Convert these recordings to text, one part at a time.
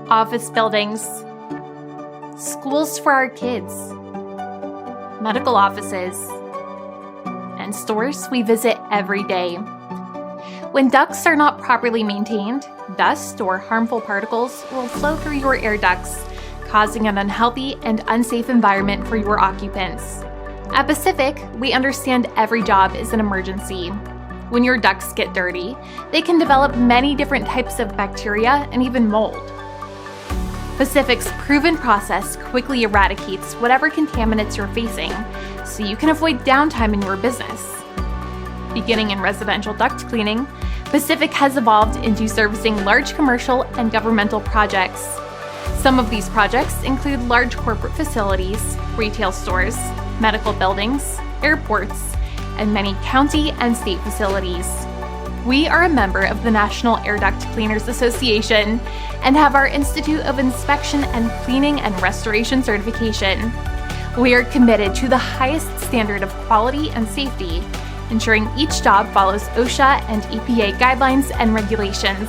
office buildings, schools for our kids, medical offices, and stores we visit every day. When ducts are not properly maintained, dust or harmful particles will flow through your air ducts, causing an unhealthy and unsafe environment for your occupants. At Pacific, we understand every job is an emergency. When your ducts get dirty, they can develop many different types of bacteria and even mold. Pacific's proven process quickly eradicates whatever contaminants you're facing, so you can avoid downtime in your business. Beginning in residential duct cleaning, Pacific has evolved into servicing large commercial and governmental projects. Some of these projects include large corporate facilities, retail stores, medical buildings, airports, and many county and state facilities. We are a member of the National Air Duct Cleaners Association and have our Institute of Inspection and Cleaning and Restoration certification. We are committed to the highest standard of quality and safety, ensuring each job follows OSHA and EPA guidelines and regulations.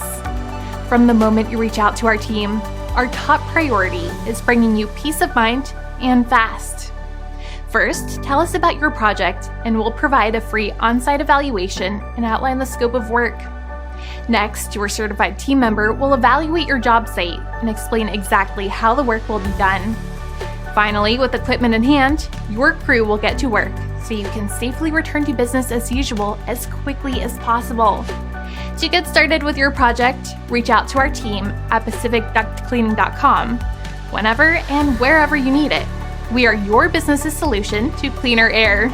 From the moment you reach out to our team, our top priority is bringing you peace of mind and fast. First, tell us about your project and we'll provide a free on-site evaluation and outline the scope of work. Next, your certified team member will evaluate your job site and explain exactly how the work will be done. Finally, with equipment in hand, your crew will get to work so you can safely return to business as usual as quickly as possible. To get started with your project, reach out to our team at pacificductcleaning.com whenever and wherever you need it. We are your business's solution to cleaner air.